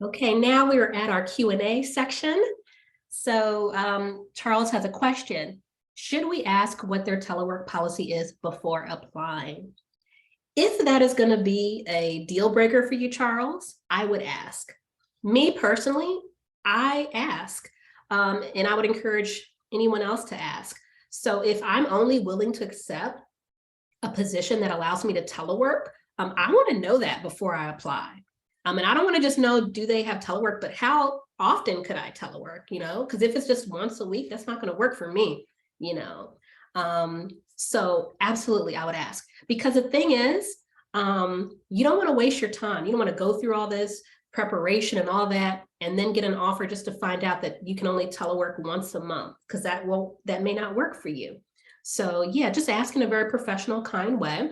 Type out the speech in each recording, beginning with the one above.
Okay, now we are at our Q&A section. So Charles has a question. Should we ask what their telework policy is before applying? If that is going to be a deal breaker for you, Charles, I would ask. Me personally, I ask, and I would encourage anyone else to ask. So if I'm only willing to accept a position that allows me to telework, I want to know that before I apply. And I don't want to just know, do they have telework, but how often could I telework, because if it's just once a week, that's not going to work for me, So absolutely, I would ask, because the thing is, you don't want to waste your time. You don't want to go through all this preparation and all that, and then get an offer just to find out that you can only telework once a month, because that may not work for you. So yeah, just ask in a very professional, kind way.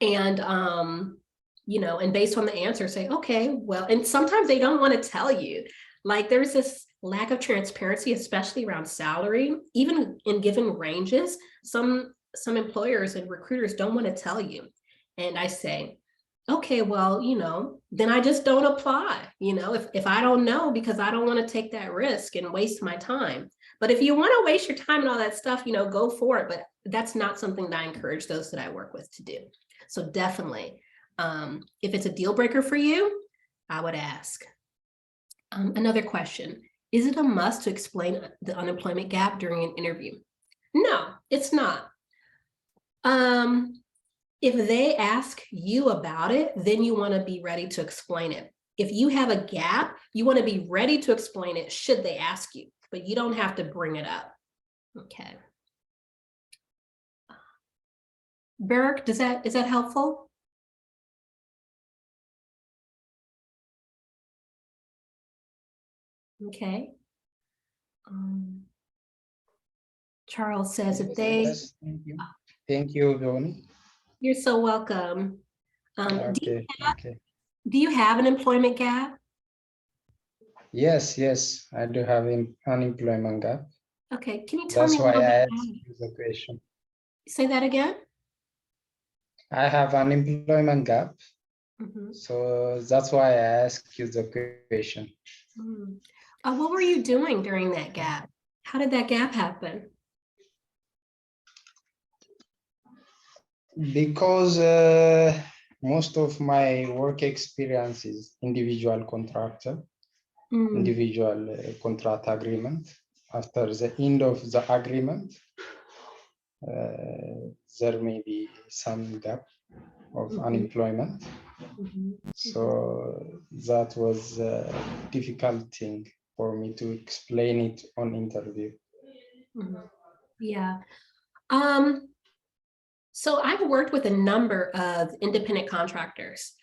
And, and based on the answer, say, okay, well, and sometimes they don't want to tell you. Like there's this lack of transparency, especially around salary, even in given ranges. Some employers and recruiters don't want to tell you. And I say, okay, well, then I just don't apply, if I don't know, because I don't want to take that risk and waste my time. But if you want to waste your time and all that stuff, go for it. But that's not something that I encourage those that I work with to do. So definitely, if it's a deal breaker for you, I would ask. Another question, is it a must to explain the unemployment gap during an interview? No, it's not. If they ask you about it, then you want to be ready to explain it. If you have a gap, you want to be ready to explain it should they ask you, but you don't have to bring it up. Okay. Berg, is that helpful? Okay. Charles says if they... Yes, thank you. Thank you, Ronnie. You're so welcome. Okay. Do you have an employment gap? Yes, I do have an unemployment gap. Okay, can you tell me? That's why I asked you the question. Say that again? I have an unemployment gap. So that's why I asked you the question. What were you doing during that gap? How did that gap happen? Because most of my work experience is individual contractor, individual contract agreement. After the end of the agreement, there may be some gap of unemployment. So that was a difficult thing for me to explain it on interview. Yeah. So I've worked with a number of independent contractors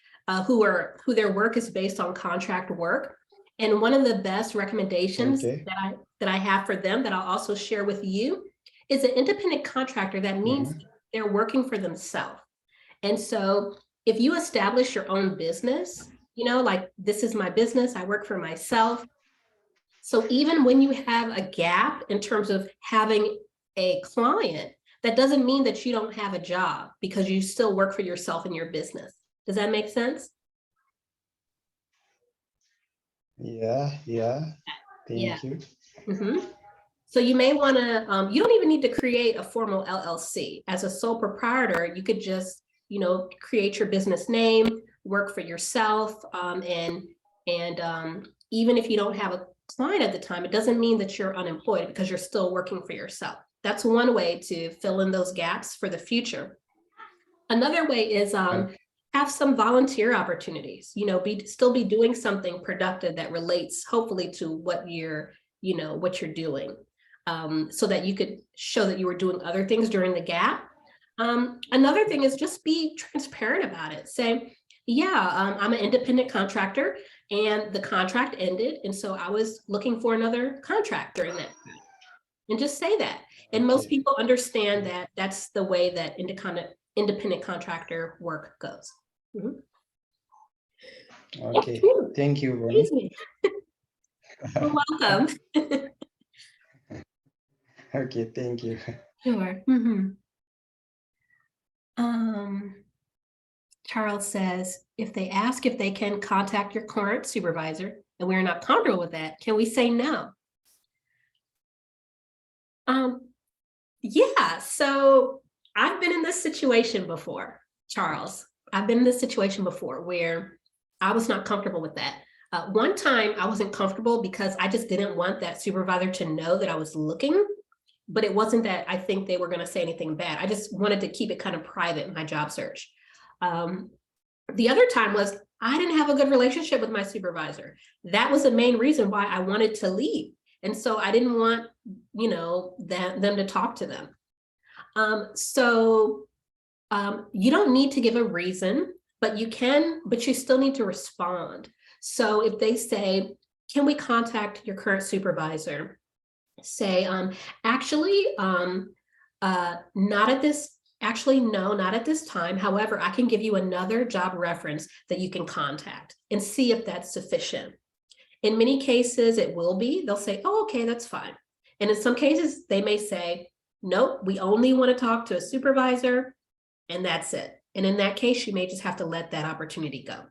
who their work is based on contract work. And one of the best recommendations that I have for them that I'll also share with you is an independent contractor. That means they're working for themselves. And so if you establish your own business, like this is my business, I work for myself. So even when you have a gap in terms of having a client, that doesn't mean that you don't have a job, because you still work for yourself in your business. Does that make sense? Yeah. Thank you. So you may want to, you don't even need to create a formal LLC. As a sole proprietor, you could just, create your business name, work for yourself. And even if you don't have a client at the time, it doesn't mean that you're unemployed, because you're still working for yourself. That's one way to fill in those gaps for the future. Another way is have some volunteer opportunities, still be doing something productive that relates hopefully to what you're doing, so that you could show that you were doing other things during the gap. Another thing is just be transparent about it. Say, yeah, I'm an independent contractor and the contract ended. And so I was looking for another contract during that time. And just say that. And most people understand that that's the way that independent contractor work goes. Okay, thank you, Ronnie. You're welcome. Okay, thank you. Sure. Charles says, if they ask if they can contact your current supervisor and we're not comfortable with that, can we say no? Yeah, so I've been in this situation before, Charles. I've been in this situation before where I was not comfortable with that. One time I wasn't comfortable because I just didn't want that supervisor to know that I was looking, but it wasn't that I think they were going to say anything bad. I just wanted to keep it kind of private in my job search. The other time was I didn't have a good relationship with my supervisor. That was the main reason why I wanted to leave. And so I didn't want, them to talk to them. You don't need to give a reason, but you still need to respond. So if they say, can we contact your current supervisor? Say, actually, not at this, actually, no, not at this time. However, I can give you another job reference that you can contact and see if that's sufficient. In many cases, it will be. They'll say, oh, okay, that's fine. And in some cases, they may say, nope, we only want to talk to a supervisor, and that's it. And in that case, you may just have to let that opportunity go.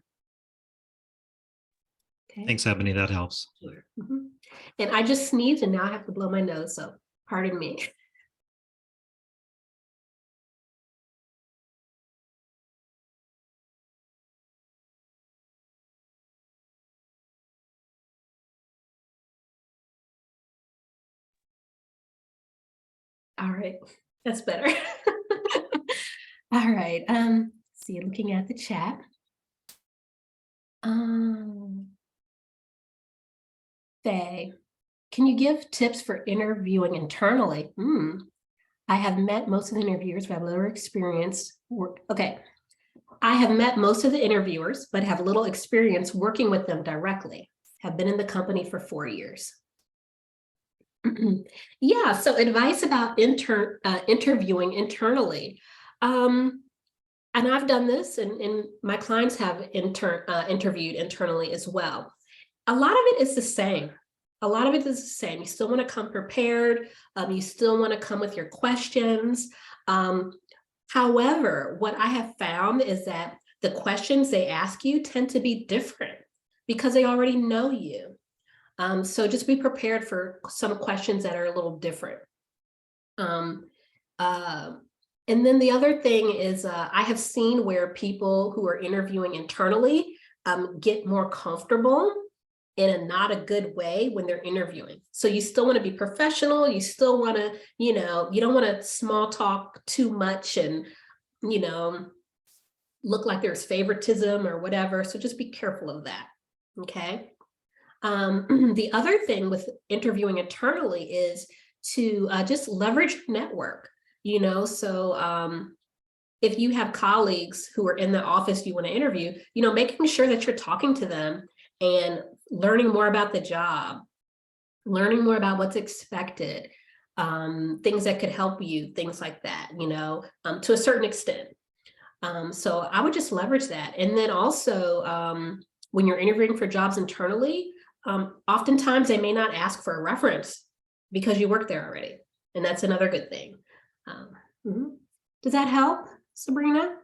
Okay. Thanks, Ebony. That helps. Sure. Mm-hmm. And I just sneezed, and now I have to blow my nose, so pardon me. All right, that's better. All right, see, looking at the chat. Faye, can you give tips for interviewing internally? I have met most of the interviewers who have little experience. Okay, I have met most of the interviewers, but have little experience working with them directly. Have been in the company for 4 years. Yeah, so advice about interviewing internally. And I've done this, and my clients have interviewed internally as well. A lot of it is the same. A lot of it is the same. You still want to come prepared. You still want to come with your questions. However, what I have found is that the questions they ask you tend to be different because they already know you. So just be prepared for some questions that are a little different. And then the other thing is I have seen where people who are interviewing internally get more comfortable in a not a good way when they're interviewing. So you still want to be professional. You still want to, you don't want to small talk too much and, look like there's favoritism or whatever. So just be careful of that. Okay. The other thing with interviewing internally is to just leverage your network, so if you have colleagues who are in the office you want to interview, making sure that you're talking to them and learning more about the job, learning more about what's expected, things that could help you, things like that, to a certain extent. So I would just leverage that. And then also when you're interviewing for jobs internally, oftentimes they may not ask for a reference because you work there already. And that's another good thing. Does that help, Sabrina?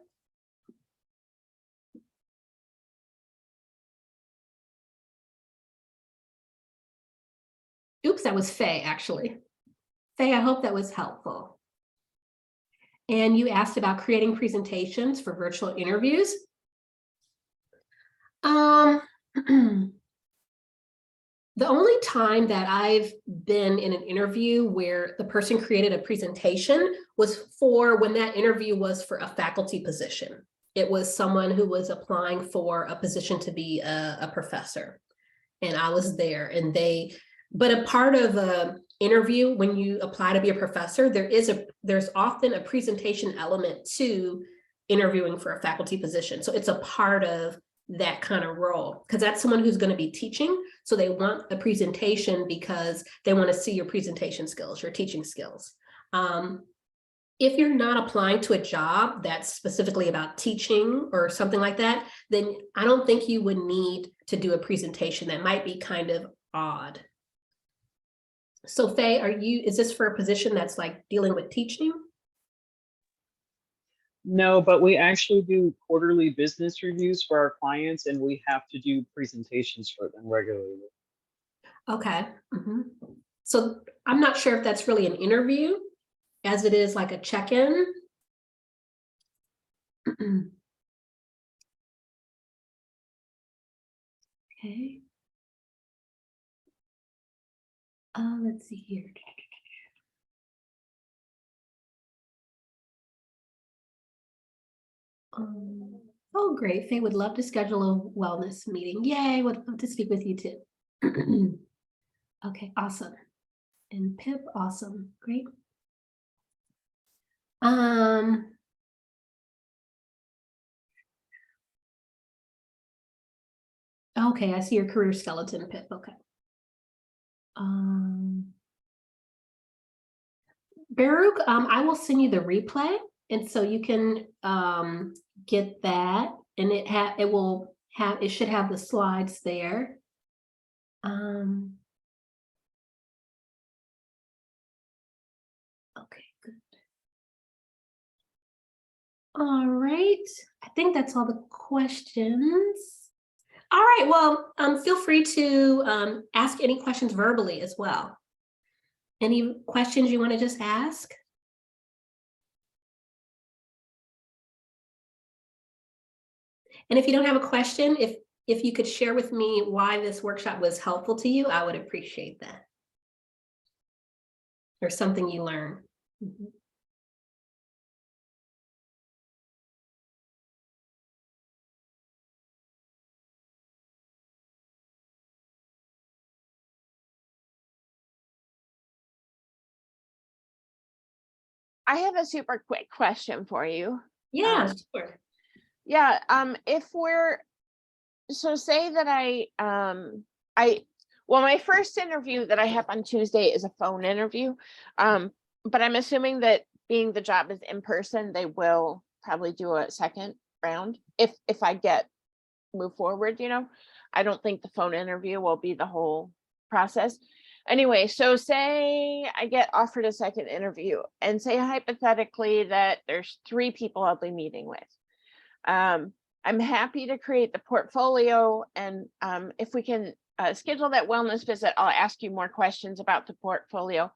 Oops, that was Faye, actually. Faye, I hope that was helpful. And you asked about creating presentations for virtual interviews. The only time that I've been in an interview where the person created a presentation was for when that interview was for a faculty position. It was someone who was applying for a position to be a professor. And I was there, but a part of an interview when you apply to be a professor, there's often a presentation element to interviewing for a faculty position. So it's a part of that kind of role, because that's someone who's going to be teaching. So they want a presentation because they want to see your presentation skills, your teaching skills. If you're not applying to a job that's specifically about teaching or something like that, then I don't think you would need to do a presentation. That might be kind of odd. So Faye, is this for a position that's like dealing with teaching? No, but we actually do quarterly business reviews for our clients, and we have to do presentations for them regularly. Okay. Mhm. So I'm not sure if that's really an interview as it is like a check-in. Okay. Let's see here. Oh, great. Faye would love to schedule a wellness meeting. Yay, would love to speak with you too. Okay, awesome. And Pip, awesome. Great. Okay, I see your career skeleton, Pip. Okay. Baruch, I will send you the replay, and so you can get that, and it should have the slides there. Okay, good. All right, I think that's all the questions. All right, well, feel free to ask any questions verbally as well. Any questions you want to just ask? And if you don't have a question, if you could share with me why this workshop was helpful to you, I would appreciate that. Or something you learned. Mhm. I have a super quick question for you. Yeah, sure. Yeah, if we're, so say that well, my first interview that I have on Tuesday is a phone interview. But I'm assuming that being the job is in person, they will probably do a second round if I move forward, you know. I don't think the phone interview will be the whole process. Anyway, so say I get offered a second interview, and say hypothetically that there's 3 people I'll be meeting with. I'm happy to create the portfolio, and if we can schedule that wellness visit, I'll ask you more questions about the portfolio.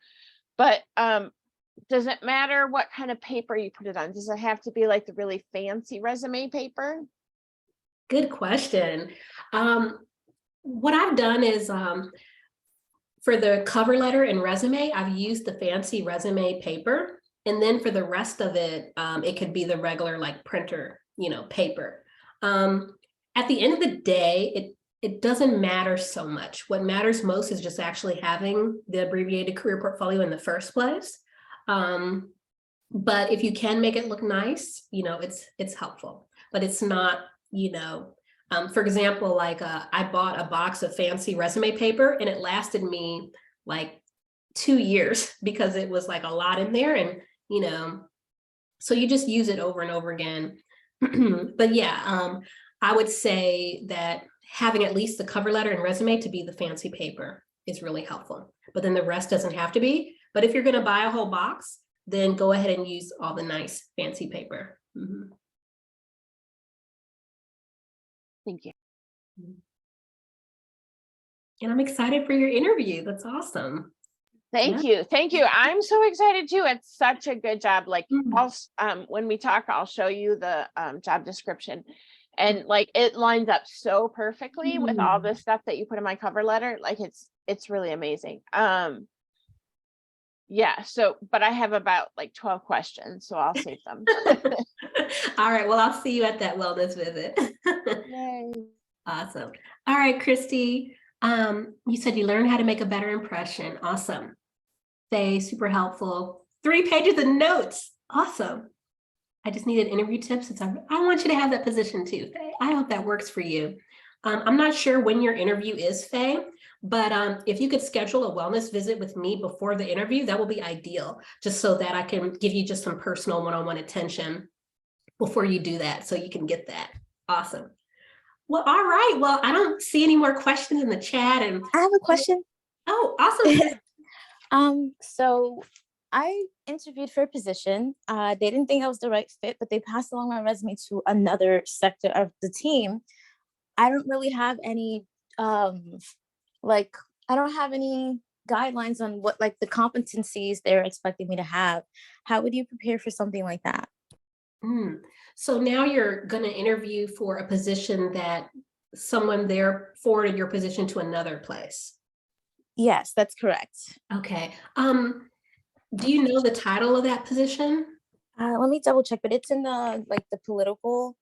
But does it matter what kind of paper you put it on? Does it have to be like the really fancy resume paper? Good question. What I've done is for the cover letter and resume, I've used the fancy resume paper. And then for the rest of it, it could be the regular like printer, paper. At the end of the day, it doesn't matter so much. What matters most is just actually having the abbreviated career portfolio in the first place. But if you can make it look nice, it's helpful, but it's not, for example, like I bought a box of fancy resume paper and it lasted me like 2 years because it was like a lot in there, and so you just use it over and over again. But yeah, I would say that having at least the cover letter and resume to be the fancy paper is really helpful, but then the rest doesn't have to be. But if you're going to buy a whole box, then go ahead and use all the nice fancy paper. Mm-hmm. Thank you. And I'm excited for your interview. That's awesome. Thank you. I'm so excited too. It's such a good job. Like, when we talk, I'll show you the job description, and like it lines up so perfectly with all the stuff that you put in my cover letter. Like it's really amazing. Yeah. So, but I have about like 12 questions, so I'll save them. All right. Well, I'll see you at that wellness visit. Yay. Awesome. All right, Christy. You said you learned how to make a better impression. Awesome. Say super helpful. 3 pages of notes. Awesome. I just needed interview tips. I want you to have that position too, Faye. I hope that works for you. I'm not sure when your interview is, Faye, but if you could schedule a wellness visit with me before the interview, that will be ideal, just so that I can give you just some personal one-on-one attention before you do that, so you can get that. Awesome. Well, all right. Well, I don't see any more questions in the chat. And I have a question. Oh, awesome. So I interviewed for a position. They didn't think I was the right fit, but they passed along my resume to another sector of the team. I don't really have any, like, I don't have any guidelines on what, like, the competencies they're expecting me to have. How would you prepare for something like that? So now you're going to interview for a position that someone there forwarded your position to another place. Yes, that's correct. Okay. Do you know the title of that position? Let me double check, but it's in the, like, the political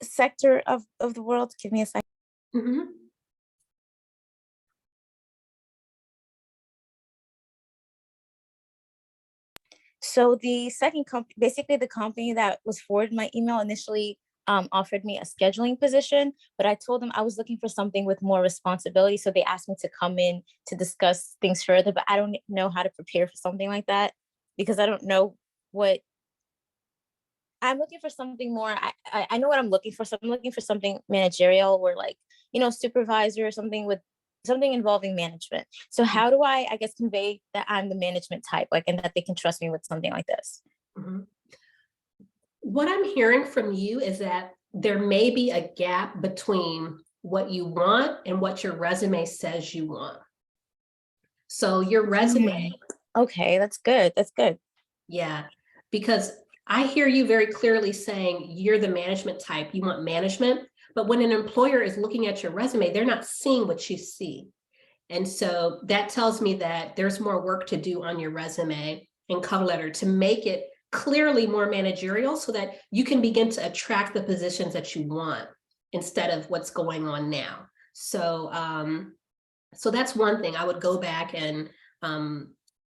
sector of the world. Give me a second. Mm-hmm. So the second company, basically the company that was forwarded my email initially offered me a scheduling position, but I told them I was looking for something with more responsibility. So they asked me to come in to discuss things further, but I don't know how to prepare for something like that because I don't know what I'm looking for. Something more. I know what I'm looking for. So I'm looking for something managerial or, like, supervisor or something with something involving management. So how do I guess, convey that I'm the management type, like, and that they can trust me with something like this? Mm-hmm. What I'm hearing from you is that there may be a gap between what you want and what your resume says you want. So your resume, Okay, that's good. That's good. yeah, because I hear you very clearly saying you're the management type, you want management, but when an employer is looking at your resume, they're not seeing what you see. And so that tells me that there's more work to do on your resume and cover letter to make it clearly more managerial so that you can begin to attract the positions that you want instead of what's going on now. So, so that's one thing. I would go back and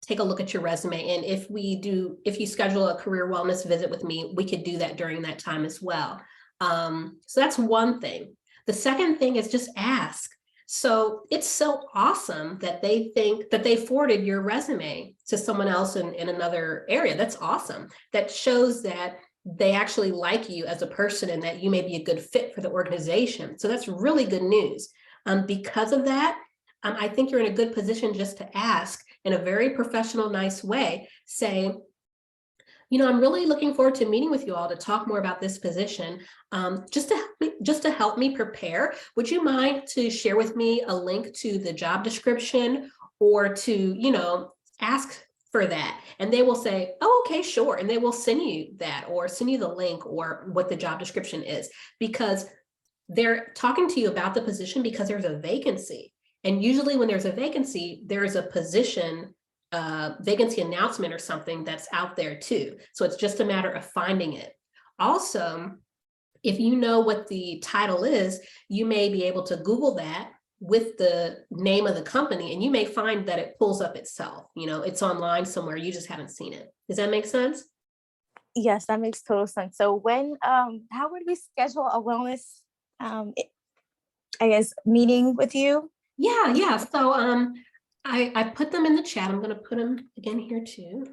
take a look at your resume. And if you schedule a career wellness visit with me, we could do that during that time as well. So that's one thing. The second thing is just ask. So it's so awesome that they think that they forwarded your resume to someone else in another area. That's awesome. That shows that they actually like you as a person and that you may be a good fit for the organization. So that's really good news. Because of that, I think you're in a good position just to ask in a very professional, nice way, say, I'm really looking forward to meeting with you all to talk more about this position. Just to help me prepare, would you mind to share with me a link to the job description or to, ask for that? And they will say, oh, okay, sure. And they will send you that or send you the link or what the job description is, because they're talking to you about the position because there's a vacancy. And usually when there's a vacancy, there is a position vacancy announcement or something that's out there too. So it's just a matter of finding it. Also, if you know what the title is, you may be able to Google that with the name of the company and you may find that it pulls up itself. It's online somewhere, you just haven't seen it. Does that make sense? Yes, that makes total sense. So when, how would we schedule a wellness, I guess, meeting with you? Yeah. So I put them in the chat. I'm going to put them again here too.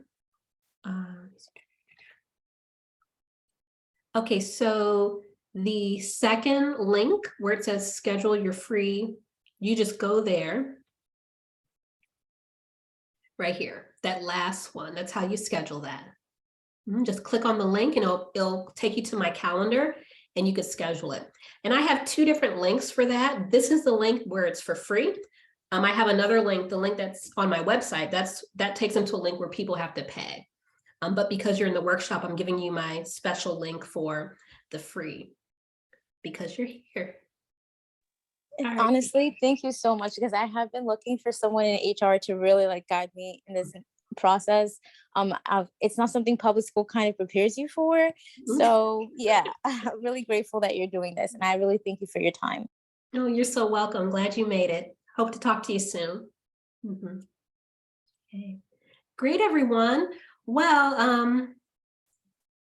Okay, so the second link where it says schedule your free, you just go there. Right here, that last one, that's how you schedule that. Just click on the link and it'll take you to my calendar and you can schedule it. And I have two different links for that. This is the link where it's for free. I have another link, the link that's on my website, that takes them to a link where people have to pay. But because you're in the workshop, I'm giving you my special link for the free because you're here. Right. Honestly, thank you so much, because I have been looking for someone in HR to really, like, guide me in this process. It's not something public school kind of prepares you for. So yeah, I'm really grateful that you're doing this, and I really thank you for your time. Oh, you're so welcome. Glad you made it. Hope to talk to you soon. Okay. Great, everyone. Well,